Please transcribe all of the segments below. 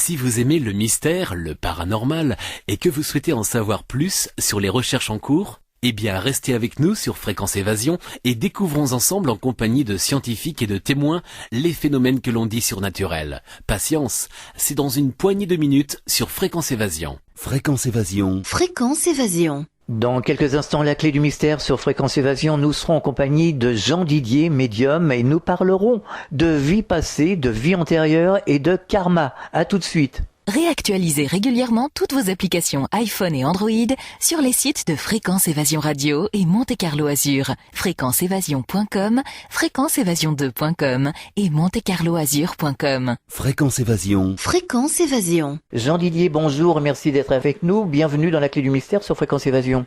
Si vous aimez le mystère, le paranormal, et que vous souhaitez en savoir plus sur les recherches en cours, eh bien restez avec nous sur Fréquence Évasion et découvrons ensemble en compagnie de scientifiques et de témoins les phénomènes que l'on dit surnaturels. Patience, c'est dans une poignée de minutes sur Fréquence Évasion. Fréquence Évasion. Fréquence Évasion. Dans quelques instants, la clé du mystère sur Fréquence Évasion, nous serons en compagnie de Jean Didier, médium, et nous parlerons de vie passée, de vie antérieure et de karma. À tout de suite. Réactualisez régulièrement toutes vos applications iPhone et Android sur les sites de Fréquence Évasion Radio et Monte Carlo Azur, fréquenceévasion.com, fréquenceévasion2.com et montecarloazur.com. Fréquence Évasion. Fréquence Évasion. Jean Didier, bonjour, merci d'être avec nous. Bienvenue dans la clé du mystère sur Fréquence Évasion.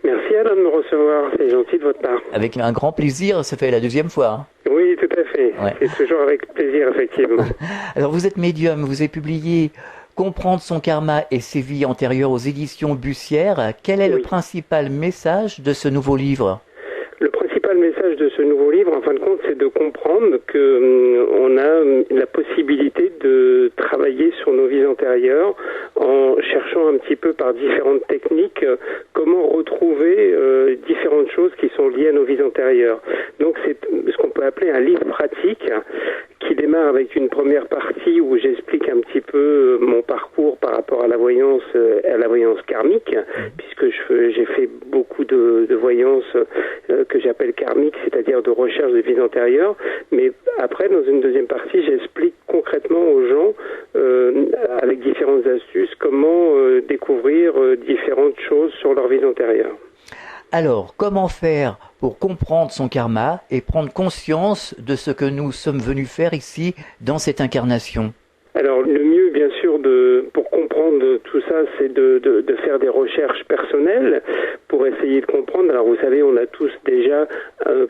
Merci Alain de me recevoir, c'est gentil de votre part. Avec un grand plaisir, ça fait la deuxième fois. Hein. Oui, tout à fait. Ouais. C'est toujours avec plaisir, effectivement. Alors vous êtes médium, vous avez publié Comprendre son karma et ses vies antérieures aux éditions Bussière. Quel est le principal message de ce nouveau livre ? Le principal message de ce nouveau livre, en fin de compte, c'est de comprendre que on a la possibilité de travailler sur nos vies antérieures en cherchant un petit peu par différentes techniques comment retrouver différentes choses qui sont liées à nos vies antérieures. Donc c'est ce qu'on peut appeler un livre pratique qui démarre avec une première partie où j'explique un petit peu mon parcours par rapport à la voyance karmique, puisque j'ai fait beaucoup de voyance que j'appelle karmique, c'est-à-dire de recherche des vies antérieures. Mais après, dans une deuxième partie, j'explique concrètement aux gens, avec différentes astuces, comment découvrir différentes choses sur leur vie antérieure. Alors, comment faire pour comprendre son karma et prendre conscience de ce que nous sommes venus faire ici dans cette incarnation ? Alors, le mieux, bien sûr, pour comprendre tout ça, c'est de faire des recherches personnelles pour essayer de comprendre. Alors, vous savez, on a tous déjà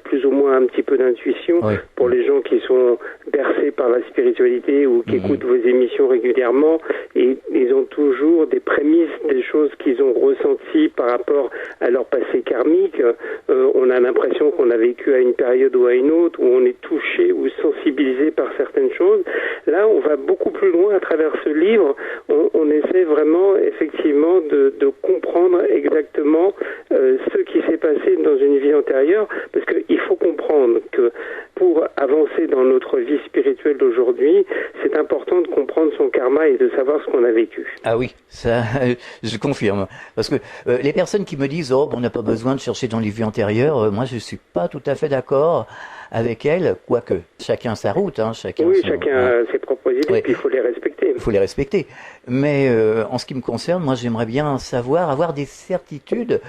plus ou moins un petit peu d'intuition. Oui. Pour les gens qui sont bercés par la spiritualité ou qui écoutent vos émissions régulièrement, et ils ont toujours des prémices, des choses qu'ils ont ressenties par rapport à leur passé karmique. On a l'impression qu'on a vécu à une période ou à une autre, où on est touché ou sensibilisé par certaines choses. Là, on va beaucoup plus loin à travers ce livre. On essaie vraiment, effectivement, de comprendre exactement ce qui s'est passé dans une vie antérieure, parce qu'il faut comprendre que pour avancer dans notre vie spirituelle d'aujourd'hui, c'est important de comprendre son karma et de savoir ce qu'on a vécu. Ah oui, ça, je confirme. Parce que les personnes qui me disent « Oh, on n'a pas besoin de chercher dans les vies antérieures », moi je ne suis pas tout à fait d'accord avec elles, quoique chacun sa route. Hein, chacun a ses propres idées, puis il faut les respecter. Il faut les respecter. Mais en ce qui me concerne, moi j'aimerais bien savoir, avoir des certitudes,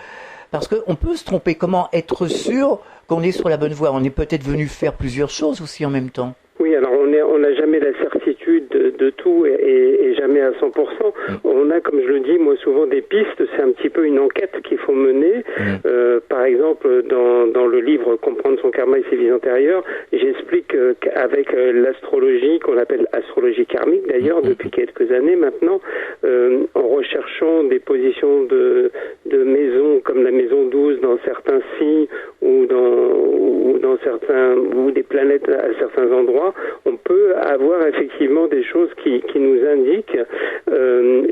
parce qu'on peut se tromper. Comment être sûr qu'on est sur la bonne voie ? On est peut-être venu faire plusieurs choses aussi en même temps. Oui, alors on n'a jamais la certitude de tout et jamais à 100%. On a, comme je le dis, moi souvent des pistes, c'est un petit peu une enquête qu'il faut mener. Par exemple, dans le livre Comprendre son karma et ses vies antérieures, j'explique qu'avec l'astrologie, qu'on appelle astrologie karmique d'ailleurs, depuis quelques années maintenant, en recherchant des positions de maisons comme la maison 12 dans certains signes ou ou des planètes à certains endroits, on peut avoir effectivement des choses qui nous indiquent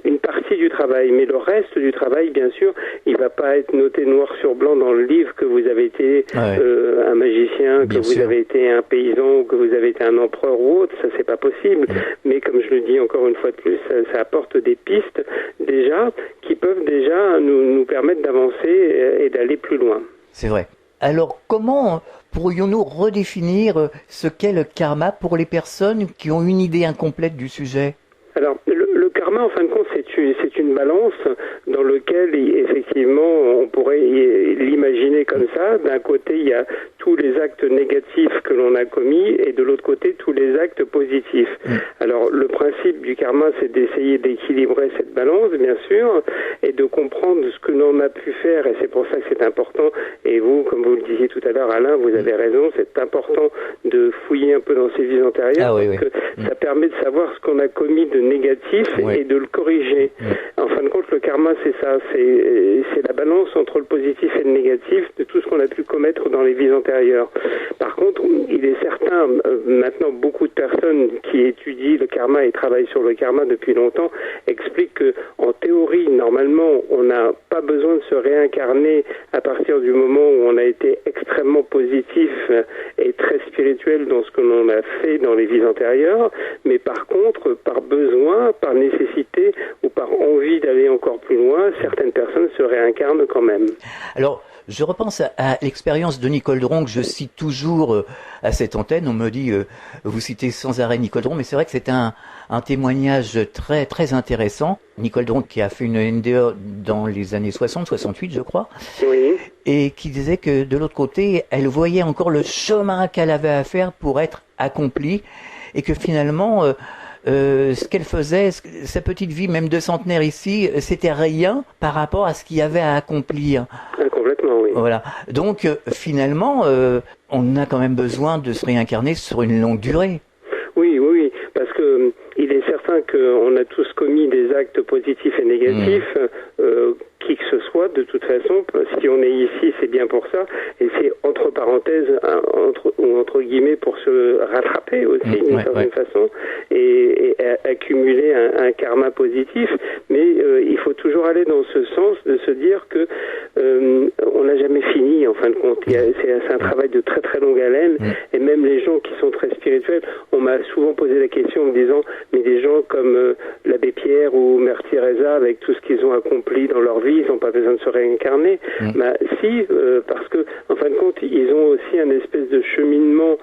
une partie du travail, mais le reste du travail, bien sûr, il va pas être noté noir sur blanc dans le livre que vous avez été un magicien, que vous avez été un paysan, que vous avez été un empereur ou autre, ça c'est pas possible. Mais comme je le dis encore une fois de plus, ça apporte des pistes déjà qui peuvent déjà nous permettre d'avancer et d'aller plus loin. C'est vrai. Alors, comment pourrions-nous redéfinir ce qu'est le karma pour les personnes qui ont une idée incomplète du sujet ? Alors, le karma, en fin de compte, c'est une balance dans laquelle, effectivement, on pourrait l'imaginer comme ça. D'un côté, il y a tous les actes négatifs que l'on a commis et de l'autre côté, tous les actes positifs. Alors, le principe du karma, c'est d'essayer d'équilibrer cette balance, bien sûr, et de comprendre ce que l'on a pu faire, et c'est pour ça que c'est important. Et vous, comme vous le disiez tout à l'heure, Alain, vous avez raison, c'est important de fouiller un peu dans ses vies antérieures, parce que ça permet de savoir ce qu'on a commis de négatif et de le corriger. En fin de compte, le karma, c'est ça, c'est la balance entre le positif et le négatif de tout ce qu'on a pu commettre dans les vies antérieures. supérieurs. Par contre, il est certain, maintenant beaucoup de personnes qui étudient le karma et travaillent sur le karma depuis longtemps expliquent que, en théorie, normalement, on n'a pas besoin de se réincarner à partir du moment où on a été extrêmement positif et très spirituel dans ce que l'on a fait dans les vies antérieures, mais par contre, par besoin, par nécessité ou par envie d'aller encore plus loin, certaines personnes se réincarnent quand même. Alors, je repense à l'expérience de Nicole Dron, que je cite toujours à cette antenne. On me dit, vous citez sans arrêt Nicole Dron, mais c'est vrai que c'est un témoignage très très intéressant. Nicole Dron qui a fait une NDE dans les années 60-68, je crois, Oui. et qui disait que de l'autre côté, elle voyait encore le chemin qu'elle avait à faire pour être accomplie, et que finalement, ce qu'elle faisait, sa petite vie, même de centenaire ici, c'était rien par rapport à ce qu'il y avait à accomplir. Complètement, oui. Voilà. Donc, finalement, on a quand même besoin de se réincarner sur une longue durée. Oui, parce que il est certain qu'on a tous commis des actes positifs et négatifs, qui que ce soit, de toute façon. Si on est ici, c'est bien pour ça, et c'est entre parenthèses, entre guillemets, pour se rattraper aussi, d'une certaine façon, et accumuler un karma positif. Mais il faut toujours aller dans ce sens de se dire que on n'a jamais fini, en fin de compte. C'est un travail de très très longue haleine, et même les gens qui sont très spirituels, on m'a souvent posé la question en me disant, mais des gens comme l'abbé Pierre ou Mère Teresa, avec tout ce qu'ils ont accompli dans leur vie, ils n'ont pas besoin de se réincarner. Si, parce que, en fin de compte, ils ont aussi un espèce de cheminement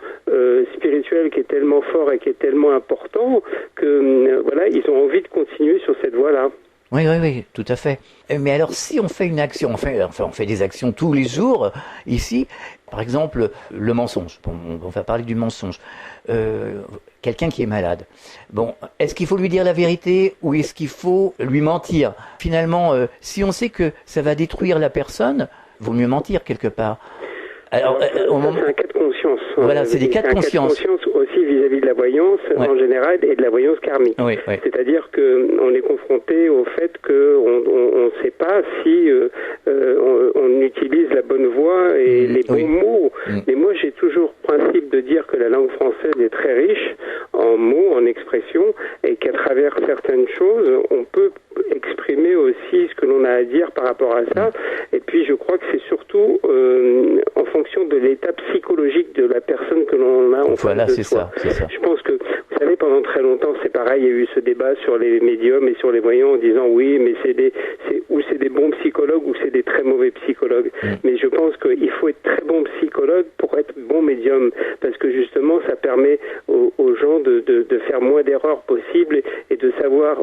spirituel qui est tellement fort et qui est tellement important que, voilà, ils ont envie de continuer sur cette voie-là. Oui, tout à fait. Mais alors, si on fait une action, on fait des actions tous les jours ici, par exemple, le mensonge. Bon, on va parler du mensonge. Quelqu'un qui est malade. Bon, est-ce qu'il faut lui dire la vérité ou est-ce qu'il faut lui mentir? Finalement, si on sait que ça va détruire la personne, vaut mieux mentir quelque part. Alors, c'est un cas de conscience. Voilà, c'est des cas de conscience. Un cas de conscience aussi vis-à-vis de la voyance en général et de la voyance karmique. Oui. C'est-à-dire qu'on est confronté au fait qu'on ne sait pas si on utilise la bonne voie et les bons mots. Mais moi, j'ai toujours principe de dire que la langue française est très riche en mots, en expressions, et qu'à travers certaines choses, on peut exprimer aussi ce que l'on a à dire par rapport à ça. Et puis, je crois que c'est surtout en fonction de l'état psychologique de la personne que l'on a en face de soi. C'est ça. Je pense que, vous savez, pendant très longtemps, c'est pareil, il y a eu ce débat sur les médiums et sur les voyants en disant oui, mais c'est des bons psychologues ou c'est des très mauvais psychologues. Mais je pense qu'il faut être très bon psychologue pour être bon médium, parce que justement, ça permet aux gens de faire moins d'erreurs possibles et de savoir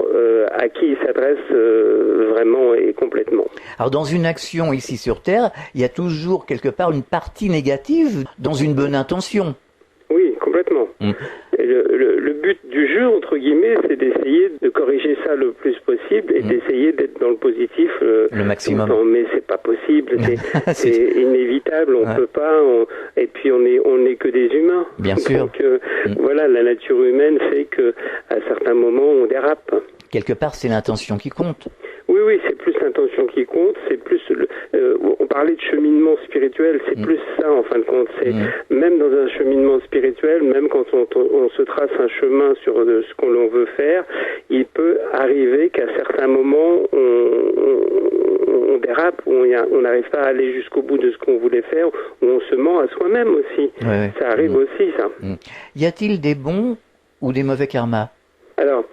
à qui ils s'adressent vraiment et complètement. Alors, dans une action ici sur Terre, il y a toujours quelque part une partie négative dans une bonne intention. Oui, complètement. Le but du jeu, entre guillemets, c'est d'essayer de corriger ça le plus possible et d'essayer d'être dans le positif le maximum. Mais c'est pas possible, c'est inévitable, on peut pas. Et puis on est que des humains. Bien sûr. Donc voilà, la nature humaine fait que à certains moments on dérape. Quelque part, c'est l'intention qui compte. Oui, c'est plus l'intention qui compte, c'est plus on parlait de cheminement spirituel, c'est plus ça en fin de compte, c'est même dans un cheminement spirituel, même quand on se trace un chemin sur ce qu'on veut faire, il peut arriver qu'à certains moments on dérape, où on n'arrive pas à aller jusqu'au bout de ce qu'on voulait faire, où on se ment à soi-même aussi. Ouais. Ça arrive aussi, ça. Y a-t-il des bons ou des mauvais karmas? Alors,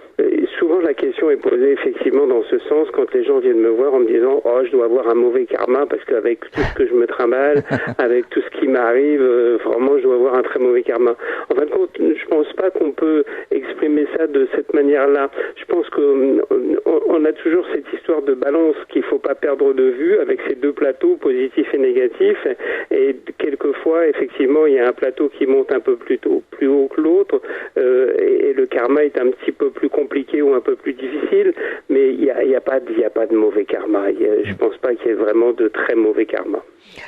souvent la question est posée effectivement dans ce sens quand les gens viennent me voir en me disant « Oh, je dois avoir un mauvais karma parce qu'avec tout ce que je me trimballe, avec tout ce qui m'arrive, vraiment je dois avoir un très mauvais karma. » En fin de compte, je pense pas qu'on peut exprimer ça de cette manière-là. Je pense qu'on a toujours cette histoire de balance qu'il faut pas perdre de vue avec ces deux plateaux, positifs et négatifs. Et quelquefois, effectivement, il y a un plateau qui monte un peu plus haut que l'autre et le karma est un petit peu plus compliqué ou un peu plus difficile, mais il y a pas de mauvais karma. Je pense pas qu'il y ait vraiment de très mauvais karma.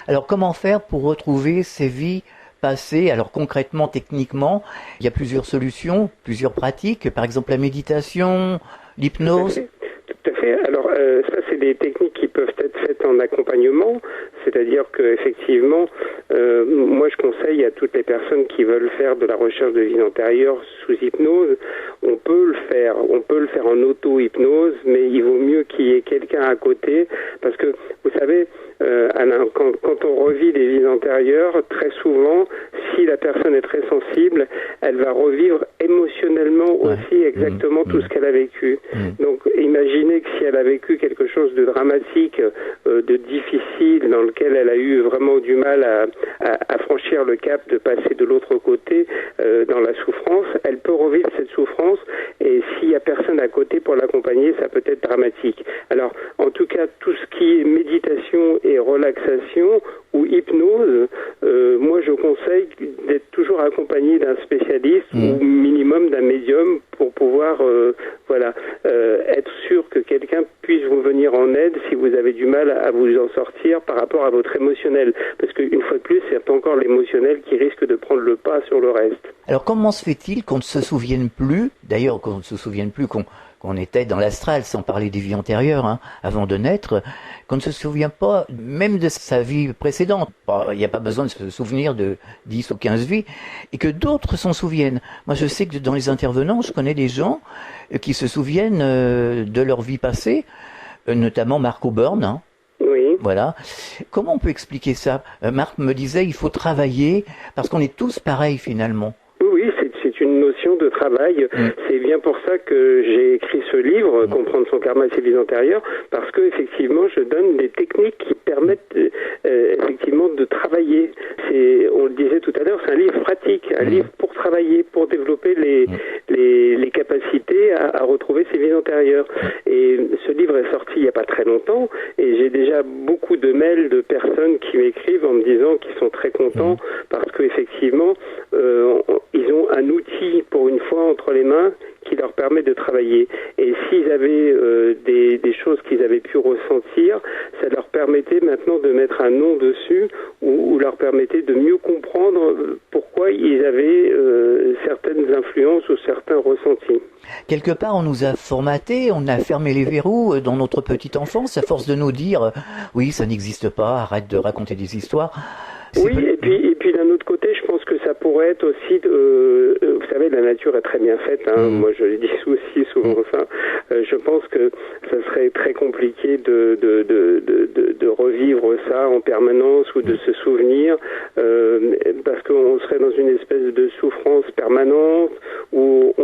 Alors comment faire pour retrouver ces vies passées? Alors concrètement, techniquement, il y a plusieurs solutions, plusieurs pratiques, par exemple la méditation, l'hypnose. Tout à fait. fait. Alors ça, c'est des techniques qui peuvent être faites en accompagnement, c'est-à-dire que effectivement, moi je conseille à toutes les personnes qui veulent faire de la recherche de vie antérieure sous hypnose, on peut le faire en auto-hypnose, mais il vaut mieux qu'il y ait quelqu'un à côté, parce que vous savez, Alain, quand on revit des vies antérieures, très souvent, si la personne est très sensible, elle va revivre émotionnellement aussi exactement tout ce qu'elle a vécu. Donc imaginez que si elle a vécu quelque chose de dramatique, de difficile, dans lequel elle a eu vraiment du mal à franchir le cap de passer de l'autre côté dans la souffrance, elle peut revivre cette souffrance, et s'il n'y a personne à côté pour l'accompagner, ça peut être dramatique. Alors en tout cas, tout ce qui est méditation et relaxation ou hypnose, moi je conseille d'être toujours accompagné d'un spécialiste ou minimum d'un médium pour pouvoir être sûr que quelqu'un puisse vous venir en aide si vous avez du mal à vous en sortir par rapport à votre émotionnel. Parce qu'une fois de plus, c'est encore l'émotionnel qui risque de prendre le pas sur le reste. Alors comment se fait-il qu'on ne se souvienne plus, d'ailleurs qu'on ne se souvienne plus qu'on était dans l'astral, sans parler des vies antérieures, avant de naître, qu'on ne se souvient pas même de sa vie précédente. Il n'y a pas besoin de se souvenir de 10 ou 15 vies, et que d'autres s'en souviennent. Moi, je sais que dans les intervenants, je connais des gens qui se souviennent de leur vie passée, notamment Mark O'Byrne. Oui. Voilà. Comment on peut expliquer ça ? Marc me disait, il faut travailler, parce qu'on est tous pareils finalement. Oui, c'est une notion de travail. C'est bien pour ça que j'ai écrit ce livre, Comprendre son karma et ses vies antérieures, parce que effectivement, je donne des techniques qui permettent effectivement de travailler. On le disait tout à l'heure, c'est un livre pratique, un livre pour travailler, pour développer les capacités à retrouver ses vies antérieures. Et ce livre est sorti il n'y a pas très longtemps, et j'ai déjà beaucoup de mails de personnes qui m'écrivent en me disant qu'ils sont très contents parce qu'effectivement, ils ont un outil pour une fois entre les mains qui leur permet de travailler. Et s'ils avaient des choses qu'ils avaient pu ressentir, ça leur permettait maintenant de mettre un nom dessus ou leur permettait de mieux comprendre pourquoi ils avaient certaines influences ou certains ressentis. Quelque part, on nous a formatés, on a fermé les verrous dans notre petite enfance, à force de nous dire « oui, ça n'existe pas, arrête de raconter des histoires ». Oui, et puis d'un autre côté, je pense que ça pourrait être aussi, vous savez, la nature est très bien faite, moi je le dis aussi souvent ça, je pense que ça serait très compliqué de revivre ça en permanence ou de se souvenir, parce qu'on serait dans une espèce de souffrance permanente, où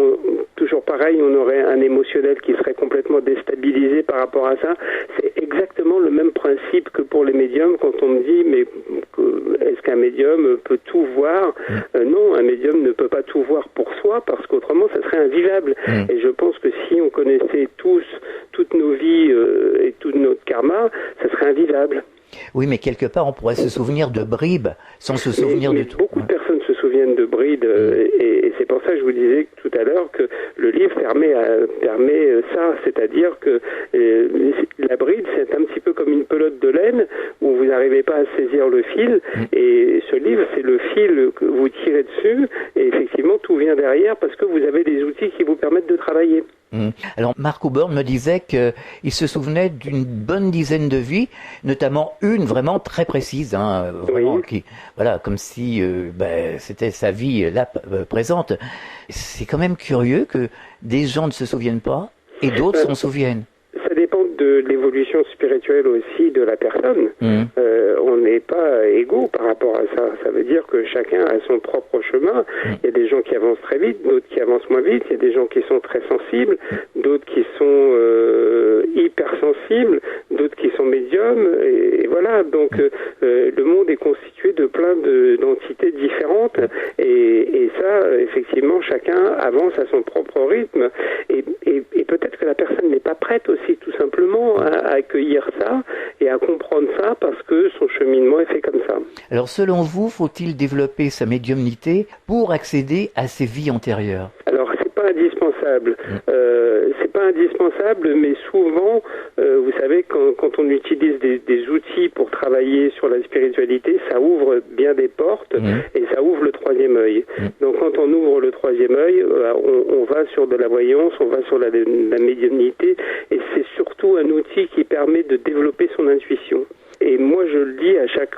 toujours pareil, on aurait un émotionnel qui serait complètement déstabilisé par rapport à ça. C'est exactement le même principe que pour les médiums, quand on me dit, mais est-ce qu'un médium peut tout voir ? Non, un médium ne peut pas tout voir pour soi, parce qu'autrement, ça serait invivable. Et je pense que si on connaissait tous toutes nos vies et tout notre karma, ça serait invivable. Oui, mais quelque part, on pourrait se souvenir de bribes, sans se souvenir de tout. Beaucoup de personnes se souviennent de bribes, et c'est pour ça que je vous disais tout à l'heure que le livre permet ça, c'est-à-dire que la bride, c'est un petit peu comme une pelote de laine, où vous n'arrivez pas à saisir le fil, et ce livre, c'est le fil que vous tirez dessus, et effectivement, tout vient derrière, parce que vous avez des outils qui vous permettent de travailler. Alors, Mark O'Byrne me disait qu'il se souvenait d'une bonne dizaine de vies, notamment une vraiment très précise, vraiment, qui, voilà, comme si c'était sa vie là présente. C'est quand même curieux que des gens ne se souviennent pas et d'autres s'en souviennent. Ça dépend de l'évolution spirituelle aussi de la personne. On n'est pas égaux par rapport à ça. Ça veut dire que chacun a son propre chemin. Il y a des gens qui avancent très vite, d'autres qui avancent moins vite. Il y a des gens qui sont très sensibles, d'autres qui sont hypersensibles, d'autres qui sont médiums. Et voilà, donc le monde est constitué de plein d'entités différentes. Et ça, effectivement, chacun avance à son propre rythme. Et peut-être que la personne n'est pas prête aussi, tout simplement, à accueillir ça et à comprendre ça parce que son cheminement est fait comme ça. Alors, selon vous, faut-il développer sa médiumnité pour accéder à ses vies antérieures ? Alors, c'est pas indispensable. C'est pas indispensable, mais souvent, vous savez, quand on utilise des outils pour travailler sur la spiritualité, ça ouvre bien des portes et ça ouvre le troisième œil. Donc, quand on ouvre le troisième œil, on va sur de la voyance, on va sur la médiumnité, et c'est surtout surtout un outil qui permet de développer son intuition. Et moi, je le dis à chaque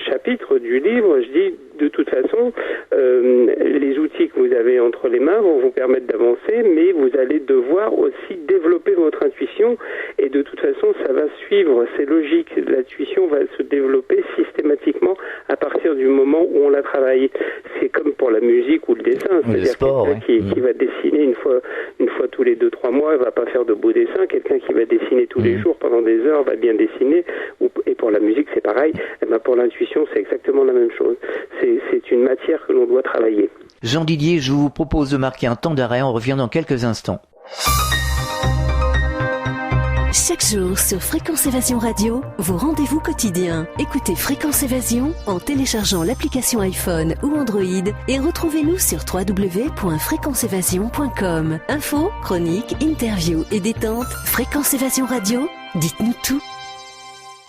chapitre du livre, je dis de toute façon, les outils que vous avez entre les mains vont vous permettre d'avancer, mais vous allez devoir aussi développer votre intuition, et de toute façon, ça va suivre, c'est logique, l'intuition va se développer systématiquement à partir du moment où on la travaille. C'est comme pour la musique ou le dessin, c'est-à-dire sport, quelqu'un qui va dessiner une fois tous les 2-3 mois, il va pas faire de beaux dessins, quelqu'un qui va dessiner tous les jours pendant des heures va bien dessiner, et pour la musique c'est pareil, et ben pour l'intuition c'est exactement la même chose. C'est une matière que l'on doit travailler. Jean Didier, je vous propose de marquer un temps d'arrêt, on revient dans quelques instants. Chaque jour sur Fréquence Évasion Radio, vos rendez-vous quotidiens. Écoutez Fréquence Évasion en téléchargeant l'application iPhone ou Android et retrouvez-nous sur www.fréquenceévasion.com. Infos, chroniques, interviews et détente. Fréquence Évasion Radio, dites-nous tout.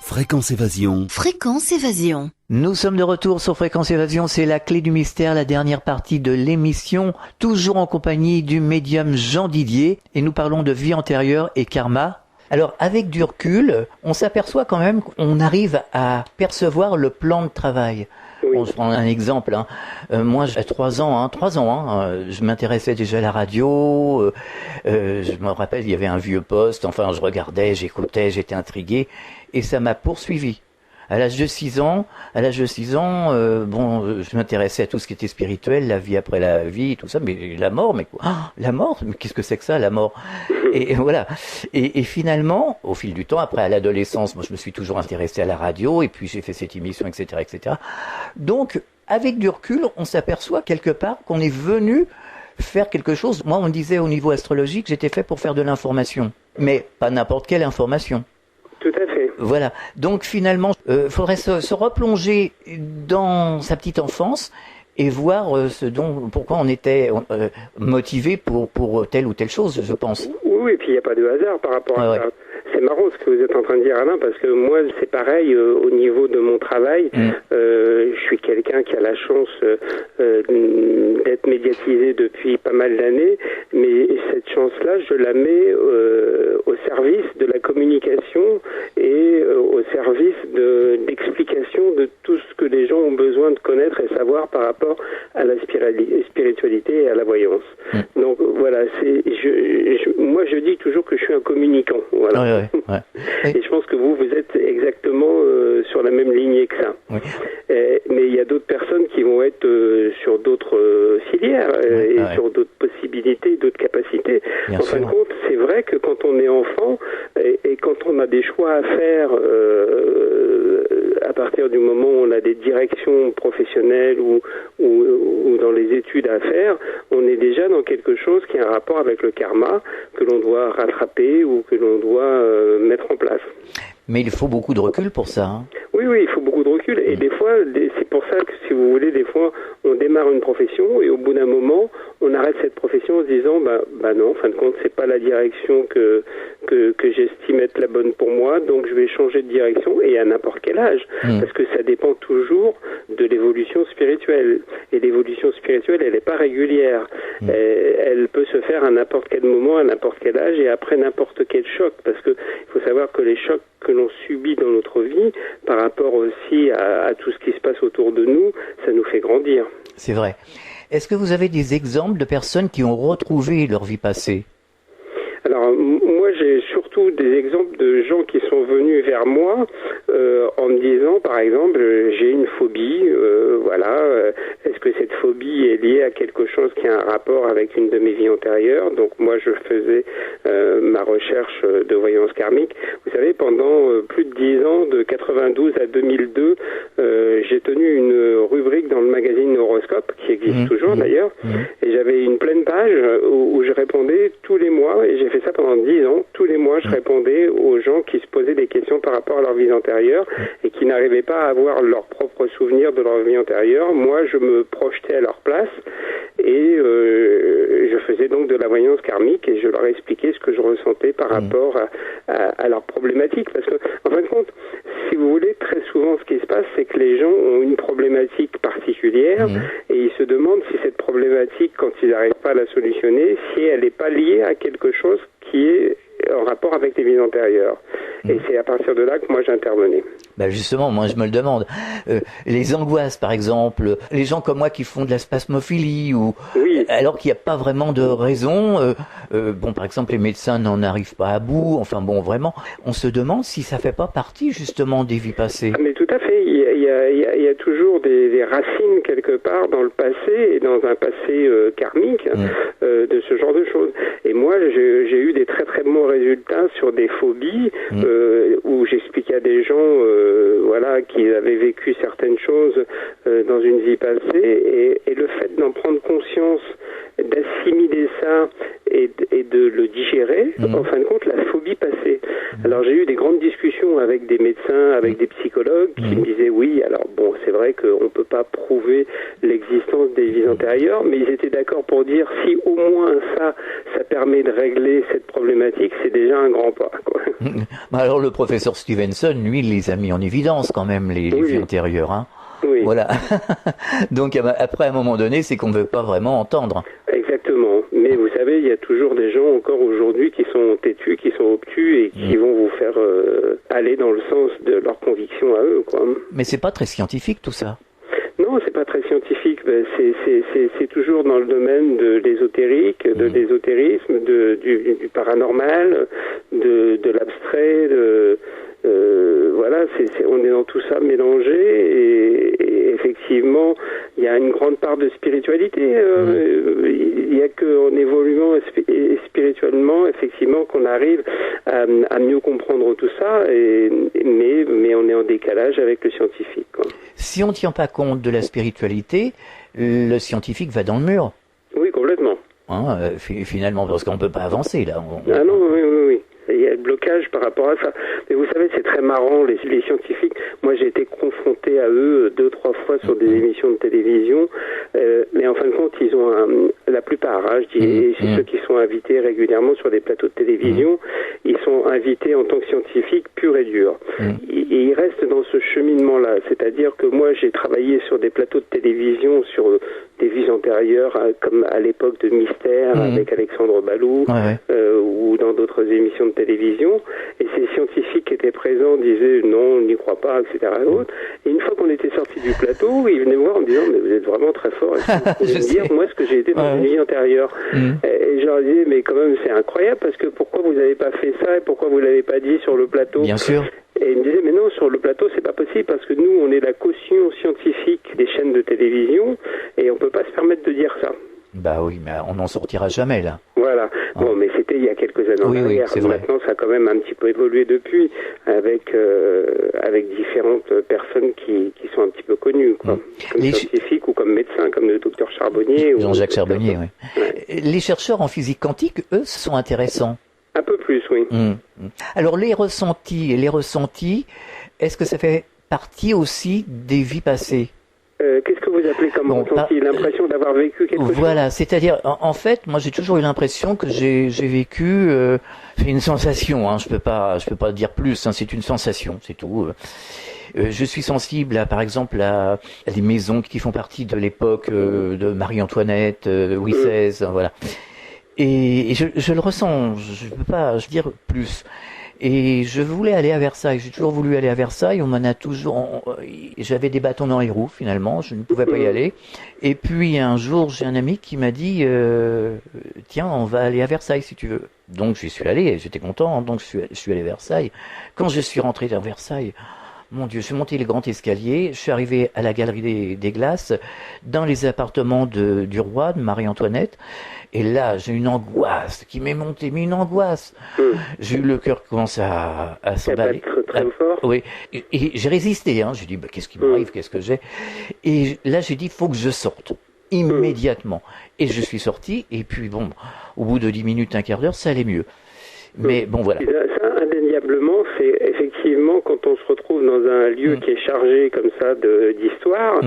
Fréquence Évasion. Fréquence Évasion. Nous sommes de retour sur Fréquence Évasion, c'est la clé du mystère, la dernière partie de l'émission, toujours en compagnie du médium Jean Didier, et nous parlons de vie antérieure et karma. Alors, avec du recul, on s'aperçoit quand même qu'on arrive à percevoir le plan de travail. Oui. On se prend un exemple. Moi, j'ai 3 ans. Je m'intéressais déjà à la radio. Je me rappelle, il y avait un vieux poste. Enfin, je regardais, j'écoutais, j'étais intrigué. Et ça m'a poursuivi. À l'âge de 6 ans, je m'intéressais à tout ce qui était spirituel, la vie après la vie, tout ça, mais la mort, mais qu'est-ce que c'est que ça, la mort? Et voilà. Et finalement, au fil du temps, après à l'adolescence, moi je me suis toujours intéressé à la radio, et puis j'ai fait cette émission, etc., etc. Donc, avec du recul, on s'aperçoit quelque part qu'on est venu faire quelque chose. Moi, on me disait au niveau astrologique, j'étais fait pour faire de l'information, mais pas n'importe quelle information. Tout à fait. Voilà. Donc finalement, faudrait se replonger dans sa petite enfance et voir pourquoi on était motivé pour telle ou telle chose, je pense. Oui, et puis il n'y a pas de hasard par rapport à ça. C'est marrant ce que vous êtes en train de dire, Alain, parce que moi, c'est pareil au niveau de mon travail. Je suis quelqu'un qui a la chance d'être médiatisé depuis pas mal d'années, mais cette chance-là, je la mets au service de la communication et au service d'explication de tout ce que les gens ont besoin de connaître et savoir par rapport à la spiritualité et à la voyance. Donc voilà, moi je dis toujours que je suis un communicant. Voilà. Ouais. Et je pense que vous êtes exactement sur la même lignée que ça. Oui. Mais il y a d'autres personnes qui vont être sur d'autres filières et sur d'autres possibilités, d'autres capacités. En fin de compte, c'est vrai que quand on est enfant et quand on a des choix à faire à partir du moment où on a des directions professionnelles ou dans les études à faire, on est déjà dans quelque chose qui a un rapport avec le karma que l'on doit rattraper ou que l'on doit mettre en place. Mais il faut beaucoup de recul pour ça. Oui, il faut beaucoup de recul. Et des fois, c'est pour ça que, si vous voulez, des fois, on démarre une profession et au bout d'un moment, on arrête cette profession en se disant, bah non, en fin de compte, c'est pas la direction que j'estime être la bonne pour moi, donc je vais changer de direction, et à n'importe quel âge. Parce que ça dépend toujours de l'évolution spirituelle. Et l'évolution spirituelle, elle n'est pas régulière. Elle peut se faire à n'importe quel moment, à n'importe quel âge, et après n'importe quel choc. Parce que il faut savoir que les chocs que l'on subit dans notre vie, par rapport aussi à tout ce qui se passe autour de nous, ça nous fait grandir. C'est vrai. Est-ce que vous avez des exemples de personnes qui ont retrouvé leur vie passée ? Alors, moi, j'ai surtout des exemples de gens qui sont venus vers moi en me disant, par exemple, j'ai une phobie, est-ce que cette phobie est liée à quelque chose qui a un rapport avec une de mes vies antérieures ? Donc, moi, je faisais ma recherche de voyance karmique. Vous savez, pendant plus de 10 ans, de 92 à 2002, j'ai tenu une rubrique dans le magazine Horoscope, qui existe toujours d'ailleurs, et j'avais une pleine page où je répondais tous les mois, et j'ai fait ça pendant 10 ans. Tous les mois, je répondais aux gens qui se posaient des questions par rapport à leur vie antérieure et qui n'arrivaient pas à avoir leurs propres souvenirs de leur vie antérieure. Moi, je me projetais à leur place et je faisais donc de la voyance karmique et je leur expliquais ce que je ressentais par rapport à leurs problématiques. Parce que, en fin de compte, si vous voulez, très souvent, ce qui se passe, c'est que les gens ont une problématique particulière et ils se demandent si cette problématique, quand ils n'arrivent pas à la solutionner, si elle n'est pas liée à quelque chose qui est en rapport rapport avec les vies antérieures. Et c'est à partir de là que moi j'intervenais. Ben justement, moi je me le demande. Les angoisses, par exemple, les gens comme moi qui font de la spasmophilie, ou alors qu'il n'y a pas vraiment de raison. Bon, par exemple, les médecins n'en arrivent pas à bout. Enfin bon, vraiment, on se demande si ça fait pas partie justement des vies passées. Mais tout à fait. Il y a toujours des racines quelque part dans le passé et dans un passé karmique de ce genre de choses. Et moi, j'ai eu des très très bons résultats sur des phobies où j'expliquais à des gens qu'ils avaient vécu certaines choses dans une vie passée, et le fait d'en prendre conscience, d'assimiler ça et de le digérer, en fin de compte, la phobie passée. Alors j'ai eu des grandes discussions avec des médecins, avec des psychologues qui me disaient oui, alors bon, c'est vrai qu'on ne peut pas prouver l'existence des vies antérieures, mais ils étaient d'accord pour dire si au moins ça permet de régler cette problématique, c'est déjà un grand pas, quoi. Alors le professeur Stevenson, lui, il les a mis en évidence quand même, les vies antérieures, hein. Oui. Voilà. Donc après, à un moment donné, c'est qu'on ne veut pas vraiment entendre. Exactement. Mais vous savez, il y a toujours des gens encore aujourd'hui qui sont têtus, qui sont obtus et qui vont vous faire aller dans le sens de leurs convictions à eux, quoi. Mais c'est pas très scientifique tout ça. Non, c'est pas très scientifique. C'est toujours dans le domaine de l'ésotérique, de l'ésotérisme, du paranormal, de l'abstrait, on est dans tout ça mélangé, et effectivement, il y a une grande part de spiritualité. Il n'y a qu'en évoluant spirituellement, effectivement, qu'on arrive à mieux comprendre tout ça, mais on est en décalage avec le scientifique, quoi. Si on ne tient pas compte de la spiritualité, le scientifique va dans le mur. Oui, complètement. Finalement, parce qu'on ne peut pas avancer, là. Ah non, oui. Il y a le blocage par rapport à ça. Mais vous savez, c'est très marrant, les scientifiques. Moi, j'ai été confronté à eux 2-3 fois sur des émissions de télévision. Mais en fin de compte, ils ont la plupart, je dis, c'est ceux qui sont invités régulièrement sur des plateaux de télévision, ils sont invités en tant que scientifiques purs et durs. Et ils restent dans ce cheminement-là. C'est-à-dire que moi, j'ai travaillé sur des plateaux de télévision sur des vies antérieures, comme à l'époque de Mystère avec Alexandre Balou, ou dans d'autres émissions de télévision, et ces scientifiques qui étaient présents disaient non, on n'y croit pas, etc. Et une fois qu'on était sorti du plateau, ils venaient me voir en me disant mais vous êtes vraiment très fort, est-ce que vous pouvez me dire moi ce que j'ai été dans une vie antérieure. Et je leur disais mais quand même c'est incroyable, parce que pourquoi vous n'avez pas fait ça et pourquoi vous l'avez pas dit sur le plateau. Bien sûr. Et il me disait mais non, sur le plateau c'est pas possible, parce que nous on est la caution scientifique des chaînes de télévision et on peut pas se permettre de dire ça. Bah oui, mais on n'en sortira jamais là. Voilà. Bon, mais c'était il y a quelques années en arrière. C'est vrai. Maintenant, ça a quand même un petit peu évolué depuis, avec différentes personnes qui sont un petit peu connues, quoi. Comme scientifiques ou comme médecins, comme le docteur Charbonnier. Jean-Jacques Charbonnier, oui. Les chercheurs en physique quantique, eux, sont intéressants. Un peu plus, oui. Alors, les ressentis, est-ce que ça fait partie aussi des vies passées ? Qu'est-ce que vous appelez comme ressenti? L'impression d'avoir vécu quelque chose? Voilà, c'est-à-dire, en fait, moi j'ai toujours eu l'impression que j'ai vécu une sensation, je peux pas dire plus, c'est une sensation, c'est tout. Je suis sensible par exemple à des maisons qui font partie de l'époque de Marie-Antoinette, Louis XVI, voilà. Et je le ressens, je peux pas dire plus. Et je voulais aller à Versailles, j'ai toujours voulu aller à Versailles, j'avais des bâtons dans les roues finalement, je ne pouvais pas y aller. Et puis un jour, j'ai un ami qui m'a dit tiens, on va aller à Versailles si tu veux. Donc j'y suis allé, j'étais content, donc je suis allé à Versailles. Quand je suis rentré dans Versailles, mon Dieu, je suis monté les grands escaliers, je suis arrivé à la galerie des glaces, dans les appartements du roi, de Marie-Antoinette, et là, j'ai une angoisse qui m'est montée, mais une angoisse. J'ai eu le cœur qui commence à s'emballer. Très fort. Oui, et j'ai résisté, j'ai dit, qu'est-ce qui m'arrive, qu'est-ce que j'ai? Et là, j'ai dit, faut que je sorte, immédiatement. Et je suis sorti, et puis bon, au bout de 10 minutes, un quart d'heure, ça allait mieux. Mais bon, voilà. Ça, indéniablement, c'est effectivement quand on se retrouve dans un lieu qui est chargé comme ça d'histoire,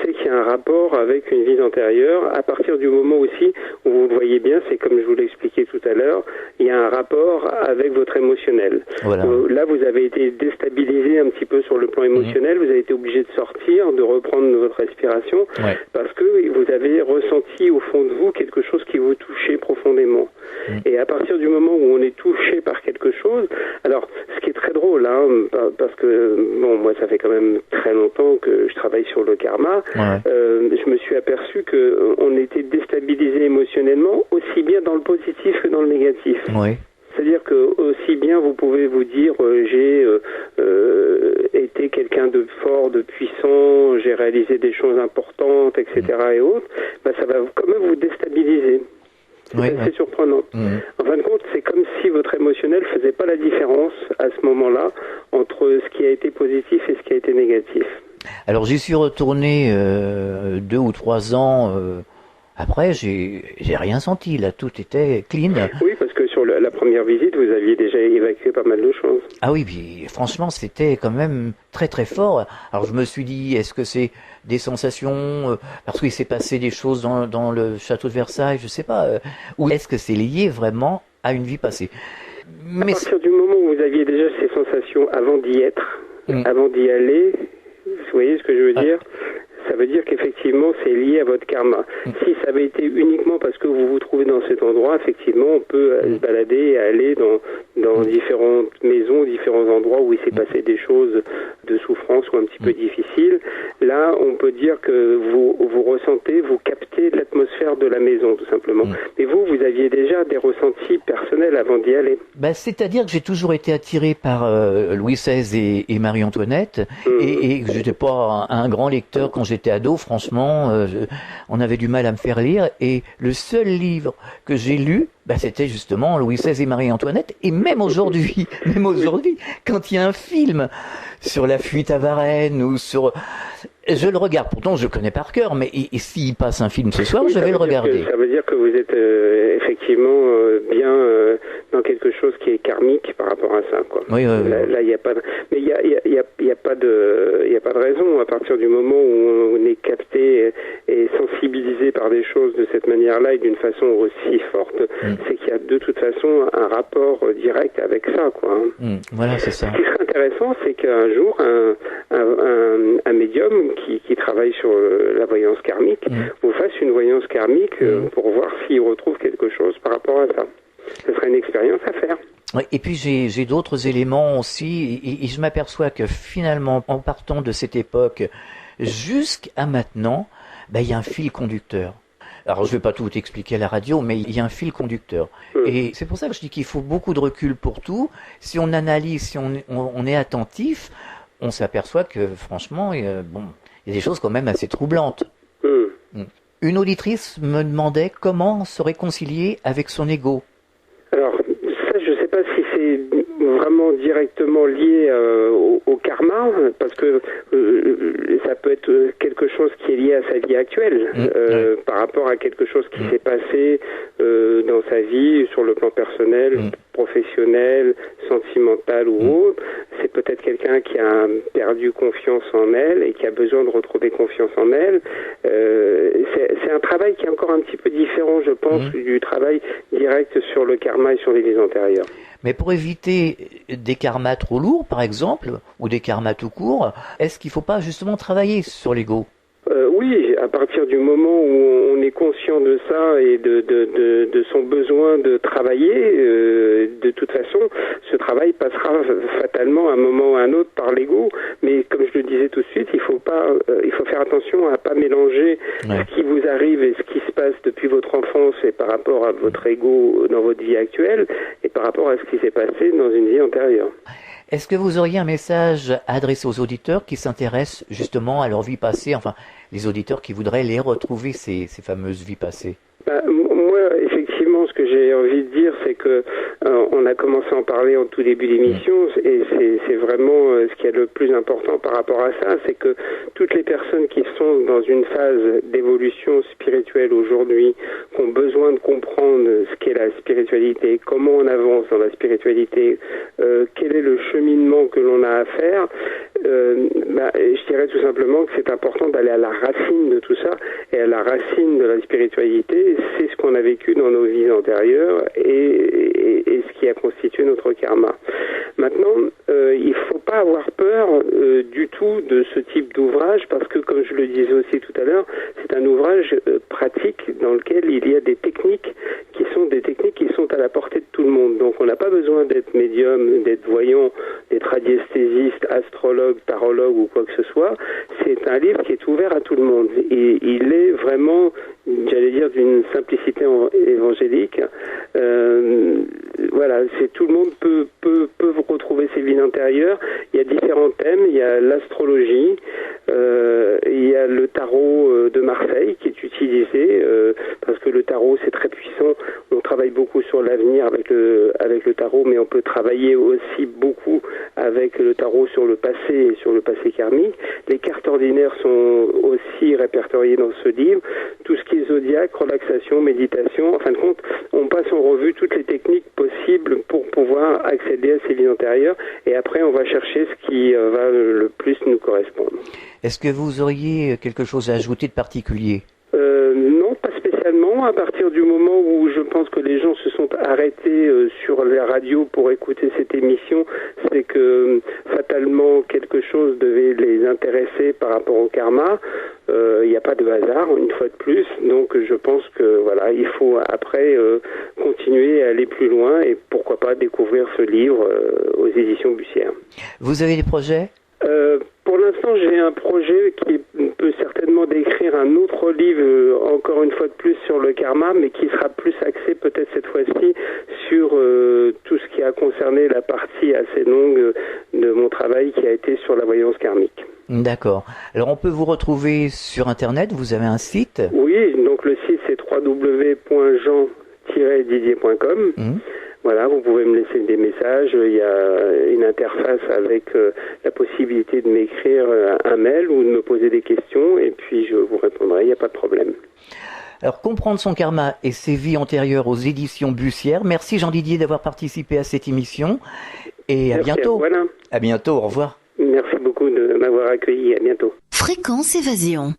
c'est qu'il y a un rapport avec une vie antérieure. À partir du moment aussi où vous le voyez bien, c'est comme je vous l'ai expliqué tout à l'heure, il y a un rapport avec votre émotionnel. Voilà. Là, vous avez été déstabilisé un petit peu sur le plan émotionnel, vous avez été obligé de sortir, de reprendre votre respiration, parce que vous avez ressenti au fond de vous quelque chose qui vous touchait profondément. Et à partir du moment où on est touché par quelque chose, parce que bon, moi ça fait quand même très longtemps que je travaille sur le karma. Ouais. Je me suis aperçu que on était déstabilisé émotionnellement aussi bien dans le positif que dans le négatif. Oui. C'est-à-dire que aussi bien vous pouvez vous dire j'ai été quelqu'un de fort, de puissant, j'ai réalisé des choses importantes, etc. et autres, ça va quand même vous déstabiliser. C'est assez surprenant. En fin de compte, c'est comme si votre émotionnel faisait pas la différence à ce moment-là entre ce qui a été positif et ce qui a été négatif. Alors j'y suis retourné 2 ou 3 ans après, j'ai rien senti, là, tout était clean. Oui, parce que sur la première visite, vous aviez déjà évacué pas mal de choses. Ah oui, puis franchement, c'était quand même très très fort. Alors je me suis dit, est-ce que c'est des sensations, parce qu'il s'est passé des choses dans le château de Versailles, je sais pas, ou est-ce que c'est lié vraiment à une vie passée? Mais à partir du moment où vous aviez déjà ces sensations avant d'y être, avant d'y aller, vous voyez ce que je veux dire? Ça veut dire qu'effectivement c'est lié à votre karma. Si ça avait été uniquement parce que vous vous trouvez dans cet endroit, effectivement on peut se balader et aller dans différentes maisons, différents endroits où il s'est passé des choses de souffrance ou un petit peu difficiles. Là on peut dire que vous ressentez, vous captez l'atmosphère de la maison tout simplement. Mais vous aviez déjà des ressentis personnels avant d'y aller. C'est-à-dire que j'ai toujours été attiré par Louis XVI et Marie-Antoinette et que j'étais pas un grand lecteur quand j'étais ado, franchement, on avait du mal à me faire lire et le seul livre que j'ai lu, c'était justement Louis XVI et Marie-Antoinette. Et même aujourd'hui, quand il y a un film sur la fuite à Varennes ou sur... Je le regarde, pourtant je le connais par cœur, mais s'il passe un film ce soir, je vais le regarder. Ça veut dire que vous êtes effectivement bien dans quelque chose qui est karmique par rapport à ça, quoi. Oui. Là, il n'y a pas de... Mais il y a pas de raison. À partir du moment où on est capté et sensibilisé par des choses de cette manière-là et d'une façon aussi forte, c'est qu'il y a de toute façon un rapport direct avec ça, quoi. Voilà, c'est ça. Ce qui serait intéressant, c'est qu'un jour, un médium qui travaille sur la voyance karmique vous fasse une voyance karmique pour voir s'il retrouve quelque chose par rapport à ça. Ce serait une expérience à faire. Oui, et puis j'ai d'autres éléments aussi, et je m'aperçois que finalement, en partant de cette époque jusqu'à maintenant, il y a un fil conducteur. Alors je vais pas tout expliquer à la radio, mais il y a un fil conducteur. Et c'est pour ça que je dis qu'il faut beaucoup de recul pour tout. Si on analyse, si on est attentif, on s'aperçoit que franchement, il y a des choses quand même assez troublantes. Une auditrice me demandait comment se réconcilier avec son ego. Alors, ça, je ne sais pas si c'est vraiment directement lié au karma, parce que ça peut être quelque chose qui est lié à sa vie actuelle, par rapport à quelque chose qui s'est passé dans sa vie, sur le plan personnel, professionnel, sentimental ou autre. C'est peut-être quelqu'un qui a perdu confiance en elle et qui a besoin de retrouver confiance en elle. C'est un travail qui est encore un petit peu différent, je pense, du travail direct sur le karma et sur les vies antérieures. Mais pour éviter des karmas trop lourds, par exemple, ou des karmas tout court, est-ce qu'il ne faut pas justement travailler sur l'ego ? Oui, à partir du moment où on est conscient de ça et de son besoin de travailler, de toute façon, ce travail passera fatalement à un moment ou à un autre par l'ego. Mais comme je le disais tout de suite, il faut faire attention à pas mélanger ce qui vous arrive et ce qui se passe depuis votre enfance et par rapport à votre ego dans votre vie actuelle et par rapport à ce qui s'est passé dans une vie antérieure. Est-ce que vous auriez un message à adresser aux auditeurs qui s'intéressent justement à leur vie passée, enfin les auditeurs qui voudraient les retrouver, ces fameuses vies passées ? Moi, effectivement, ce que j'ai envie de dire, c'est que on a commencé à en parler en tout début d'émission, et c'est vraiment ce qui est le plus important par rapport à ça, c'est que toutes les personnes qui sont dans une phase d'évolution spirituelle aujourd'hui, qui ont besoin de comprendre ce qu'est la spiritualité, comment on avance dans la spiritualité, quel est le cheminement que l'on a à faire, je dirais tout simplement que c'est important d'aller à la racine de tout ça, et à la racine de la spiritualité, c'est ce qu'on a vécu dans nos vies antérieures et ce qui a constitué notre karma. Maintenant, il ne faut pas avoir peur du tout de ce type d'ouvrage parce que, comme je le disais aussi tout à l'heure, c'est un ouvrage pratique dans lequel il y a des techniques qui sont à la portée de tout le monde. Donc on n'a pas besoin d'être médium, d'être voyant, d'être radiesthésiste, astrologue, tarologue ou quoi que ce soit. C'est un livre qui est ouvert à tout le monde. Et il est vraiment, j'allais dire, d'une simplicité évangélique. Voilà, c'est tout le monde peut retrouver ses vies intérieures. Il y a différents thèmes. Il y a l'astrologie, il y a le tarot de Marseille qui est utilisé parce que le tarot c'est très puissant. On travaille beaucoup sur l'avenir avec le tarot, mais on peut travailler aussi beaucoup avec le tarot sur le passé et sur le passé karmique. Les cartes ordinaires sont aussi répertoriées dans ce livre. Tout ce qui est zodiaque, relaxation, méditation, en fin de compte, on passe en revue toutes les techniques possibles pour pouvoir accéder à ses vies antérieures et après on va chercher ce qui va le plus nous correspondre. Est-ce que vous auriez quelque chose à ajouter de particulier ? Non, pas spécialement. À partir du moment où je pense que les gens se sont arrêtés sur la radio pour écouter cette émission, c'est que fatalement quelque chose devait les intéresser par rapport au karma. Il n'y a pas de hasard, une fois de plus. Donc je pense que voilà, il faut après continuer à aller plus loin et pourquoi pas découvrir ce livre aux éditions Bussière. Vous avez des projets ? Pour l'instant, j'ai un projet qui peut certainement d'écrire un autre livre, encore une fois de plus, sur le karma, mais qui sera plus axé peut-être cette fois-ci sur tout ce qui a concerné la partie assez longue de mon travail qui a été sur la voyance karmique. D'accord. Alors on peut vous retrouver sur Internet, vous avez un site ? Oui, donc le site c'est www.jean-didier.com. Voilà, vous pouvez me laisser des messages, il y a une interface avec la possibilité de m'écrire un mail ou de me poser des questions et puis je vous répondrai, il n'y a pas de problème. Alors, comprendre son karma et ses vies antérieures aux éditions Bussière. Merci Jean-Didier d'avoir participé à cette émission et à bientôt. Voilà. À bientôt, au revoir. Merci beaucoup de m'avoir accueilli, à bientôt. Fréquence Évasion.